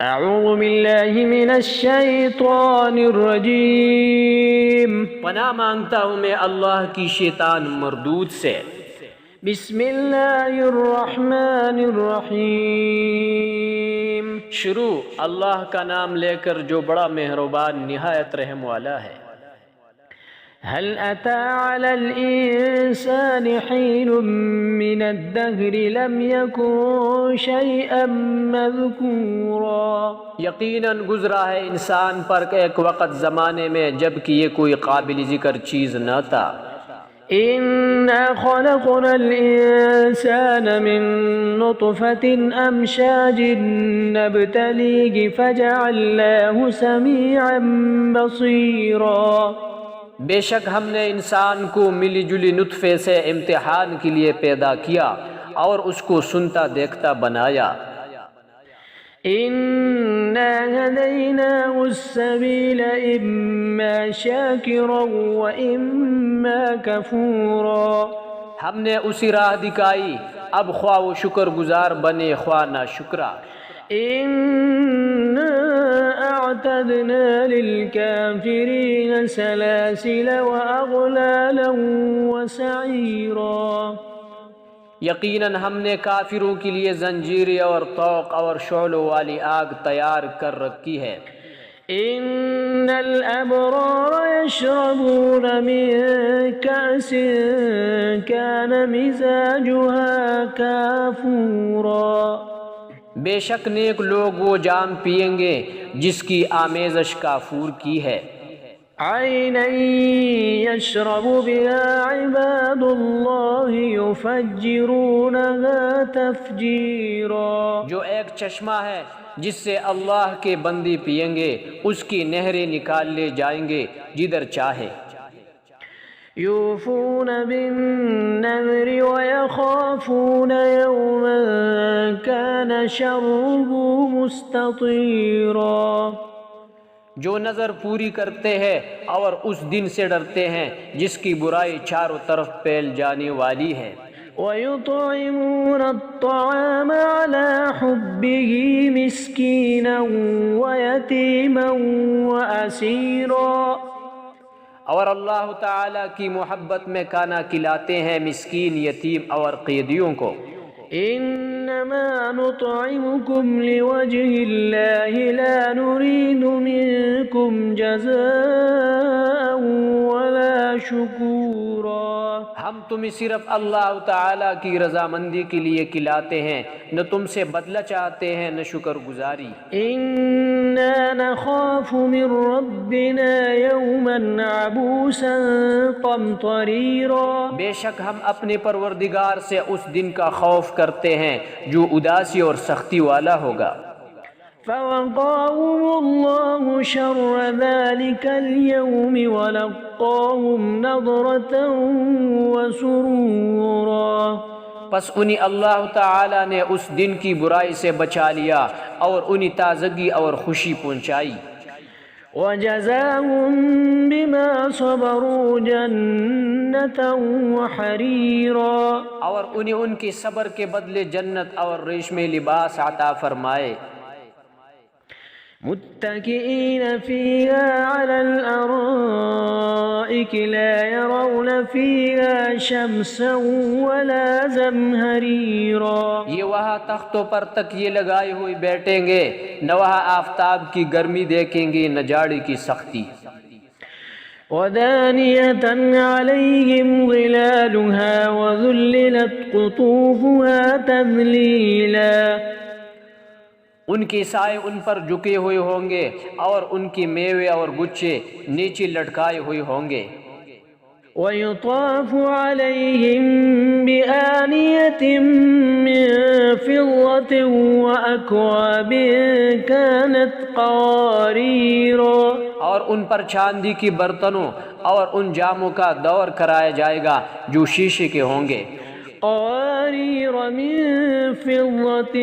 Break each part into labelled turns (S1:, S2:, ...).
S1: اعوذ باللہ من الشیطان الرجیم،
S2: پناہ مانگتا ہوں میں اللہ کی شیطان مردود سے۔
S1: بسم اللہ الرحمن الرحیم۔
S2: شروع اللہ کا نام لے کر جو بڑا مہربان نہایت رحم والا ہے۔
S1: هل أتى على الإنسان حين من الدهر لم يكن شيئا مذكورا؟
S2: یقیناً گزرا ہے انسان پر ایک وقت زمانے میں جب کہ یہ کوئی قابل ذکر چیز نہ تھا۔
S1: إنا خلقنا الإنسان من نطفة أمشاج نبتليه فجعلناه سميعا بصيرا۔
S2: بے شک ہم نے انسان کو ملی جلی نطفے سے امتحان کے لیے پیدا کیا اور اس کو سنتا دیکھتا بنایا۔
S1: إنا هديناه السبيل إما شاكرا وإما كفورا۔
S2: ہم نے اسی راہ دکھائی، اب خواہ و شکر گزار بنے خواہ نہ شکرا۔
S1: إنا أعتدنا للكافرين سلاسل وأغلالا وسعيرا۔
S2: یقیناً ہم نے کافروں کے لیے زنجیریں اور طوق اور شعلوں والی آگ تیار کر رکھی ہے۔
S1: إن الأبرار يشربون من كأس كان مزاجها كافورا۔
S2: بے شک نیک لوگ وہ جام پئیں گے جس کی آمیزش کافور کی ہے۔
S1: عينا يشرب بها عباد الله يفجرونها تفجيرا۔
S2: جو ایک چشمہ ہے جس سے اللہ کے بندی پئیں گے، اس کی نہریں نکال لے جائیں گے جدھر چاہے۔
S1: يوفون بالنذر ويخافون يوما كان شره مستطيرا۔
S2: جو نظر پوری کرتے ہیں اور اس دن سے ڈرتے ہیں جس کی برائی چاروں طرف پھیل جانے والی ہے۔
S1: ويطعمون الطعام على حبه مسكينا ويتيما وأسيرا۔
S2: اور اللہ تعالیٰ کی محبت میں کھانا کھلاتے ہیں مسکین، یتیم اور قیدیوں کو۔
S1: إنما نطعمكم لوجه الله لا نريد منكم جزاء ولا شكورا۔
S2: ہم تمہیں صرف اللہ تعالیٰ کی رضامندی کے لیے کھلاتے ہیں، نہ تم سے بدلہ چاہتے ہیں نہ شکر گزاری۔
S1: إنا نخاف من ربنا يوما عبوسا قمطريرا۔
S2: بے شک ہم اپنے پروردگار سے اس دن کا خوف کرتے ہیں جو اداسی اور سختی والا ہوگا۔
S1: فوقاهم الله شر ذلك اليوم ولقاهم نضرة وسرورا۔
S2: پس انہیں اللہ تعالیٰ نے اس دن کی برائی سے بچا لیا اور انہیں تازگی اور خوشی پہنچائی۔
S1: وجزاهم بما صبروا جنة وحريرا۔
S2: اور انہیں ان کے صبر کے بدلے جنت اور ریشمی لباس عطا فرمائے۔
S1: متكئين فيها على الأرائك لا يرون فيها شمسا ولا زمهريرا۔
S2: یہ وہاں تختوں پر تکیے لگائے ہوئے بیٹھیں گے، نہ وہاں آفتاب کی گرمی دیکھیں گے نہ جاڑی کی سختی۔
S1: ودانية عليهم ظلالها وذللت قطوفها تذليلا۔
S2: ان کے سائے ان پر جھکے ہوئے ہوں گے اور ان کی میوے اور گچھے نیچے لٹکائے ہوئے ہوں گے۔
S1: ويطاف عليهم بآنية من فضة وأكواب كانت قواريرا۔
S2: اور ان پر چاندی کی برتنوں اور ان جاموں کا دور کرایا جائے گا جو شیشے کے ہوں گے۔
S1: قوارير من فضة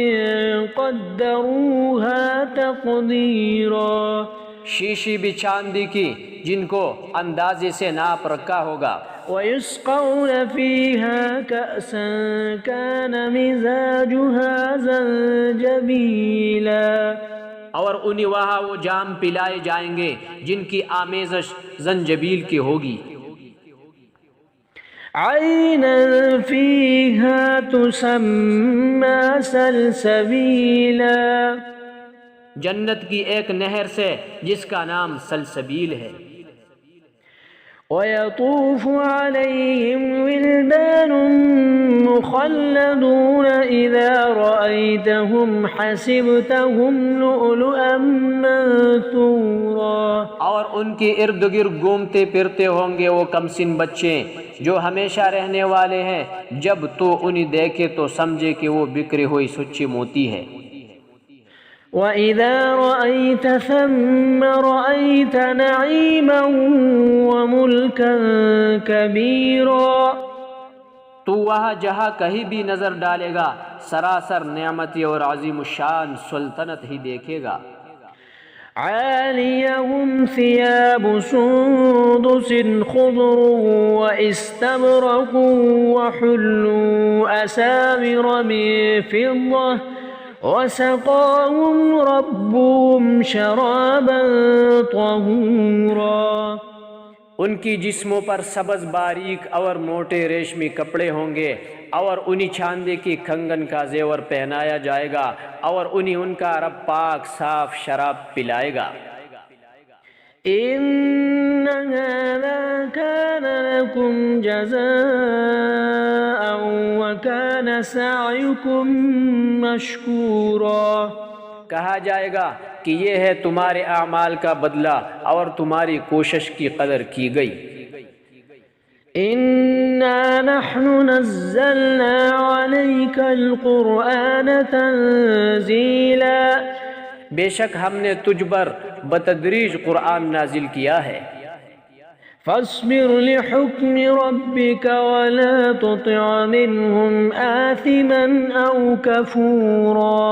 S1: قدروها تقديرا۔
S2: شیشی بھی چاندی کی جن کو اندازے سے ناپ رکھا ہوگا۔
S1: ويسقون فيها كأسا كان مزاجها زنجبيلا۔
S2: اور انہیں وہاں وہ جام پلائے جائیں گے جن کی آمیزش زنجبیل کی ہوگی،
S1: عينا فيها تسمى سلسبيلا،
S2: جنت کی ایک نہر سے جس کا نام سلسبیل ہے،
S1: ويطوف عليهم ولدان مخلدون إذا رأيتهم حسبتهم لؤلؤا منثورا،
S2: اور ان کے ارد گرد گھومتے پھرتے ہوں گے وہ کمسن بچے جو ہمیشہ رہنے والے ہیں، جب تو انہیں دیکھے تو سمجھے کہ وہ بکھری ہوئی سچی موتی ہے،
S1: وَإِذَا رَأَيْتَ ثَمَّ رَأَيْتَ نَعِيمًا وَمُلْكًا كَبِيرًا،
S2: تو وہاں جہاں کہیں بھی نظر ڈالے گا سراسر نعمتی اور عظیم الشان سلطنت ہی دیکھے گا،
S1: عَالِيَهُمْ ثِيَابُ سُنْدُسٍ خُضْرٌ وَإِسْتَبْرَقٌ وَحُلُّوا أَسَاوِرَ مِن فِضَّةٍ وَسَقَاهُمْ رَبُّهُمْ شَرَابًا طَهُورًا،
S2: ان کی جسموں پر سبز باریک اور موٹے ریشمی کپڑے ہوں گے، اور انہیں چاندی کی کنگن کا زیور پہنایا جائے گا، اور انہیں ان کا رب پاک صاف شراب پلائے گا،
S1: إِنَّ هَذَا كَانَ لَكُمْ جَزَاءً وَكَانَ سَعْيُكُمْ مَشْكُورًا،
S2: کہا جائے گا کہ یہ ہے تمہارے اعمال کا بدلہ اور تمہاری کوشش کی قدر کی گئی،
S1: إِنَّا نَحْنُ نَزَّلْنَا عَلَيْكَ الْقُرْآنَ تَنزِيلًا،
S2: بے شک ہم نے تجھ پر بتدریج قرآن نازل کیا ہے،
S1: فاصبر لحكم ربك ولا تطع منهم آثما أو كفورا،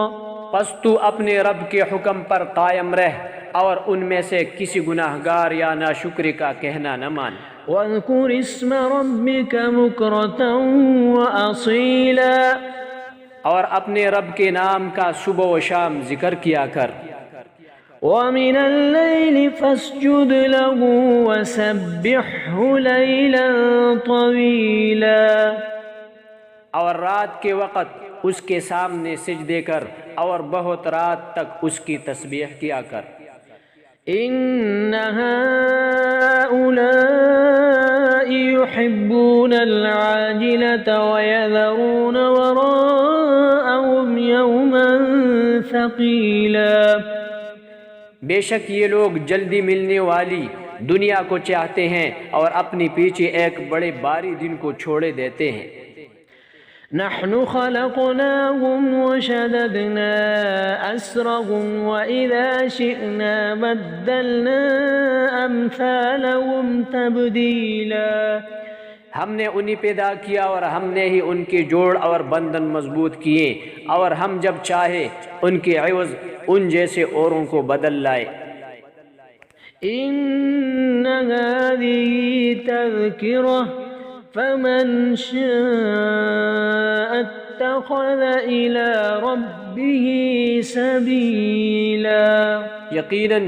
S2: پس تو اپنے رب کے حکم پر قائم رہ اور ان میں سے کسی گناہگار یا ناشکری کا کہنا نہ مان،
S1: واذكر اسم ربك بكرة وأصيلا،
S2: اور اپنے رب کے نام کا صبح و شام ذکر کیا کر،
S1: ومن الليل فاسجد له وسبحه ليلا طويلا،
S2: اور رات کے وقت اس کے سامنے سجدے کر اور بہت رات تک اس کی تسبیح کیا کر،
S1: إن هؤلاء يحبون العاجلة ويذرون وراءهم يوما ثقيلا،
S2: بے شک یہ لوگ جلدی ملنے والی دنیا کو چاہتے ہیں اور اپنی پیچھے ایک بڑے باری دن کو چھوڑے دیتے ہیں،
S1: نحن خلقناهم وشددنا أسرهم وإذا شئنا بدلنا أمثالهم تبديلا،
S2: ہم نے انہیں پیدا کیا اور ہم نے ہی ان کے جوڑ اور بندھن مضبوط کیے، اور ہم جب چاہے ان کے عوض ان جیسے اوروں کو بدل لائے،
S1: إن هذه تذكرة فمن شاء اتخذ إلى ربه سبيلا،
S2: یقیناً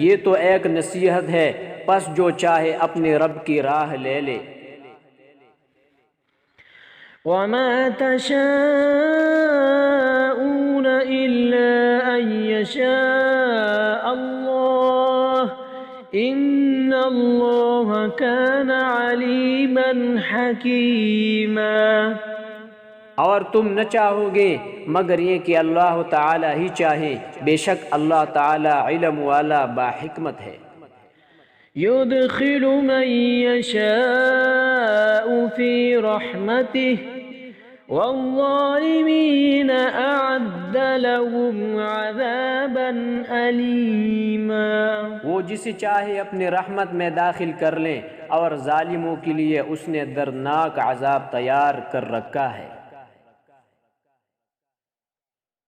S2: یہ تو ایک نصیحت ہے، پس جو چاہے اپنے رب کی راہ لے لے،
S1: وما تشاءون إلا أن يشاء الله إن الله كان عليما حكيما،
S2: اور تم نہ چاہو گے مگر یہ کہ اللہ تعالی ہی چاہے، بے شک اللہ تعالی علم والا با حکمت ہے،
S1: يدخل من يشاء في رحمته والظالمين أعد لهم عذابا أليما،
S2: وہ جسے چاہے اپنے رحمت میں داخل کر لیں اور ظالموں کے لیے اس نے دردناک عذاب تیار کر رکھا ہے۔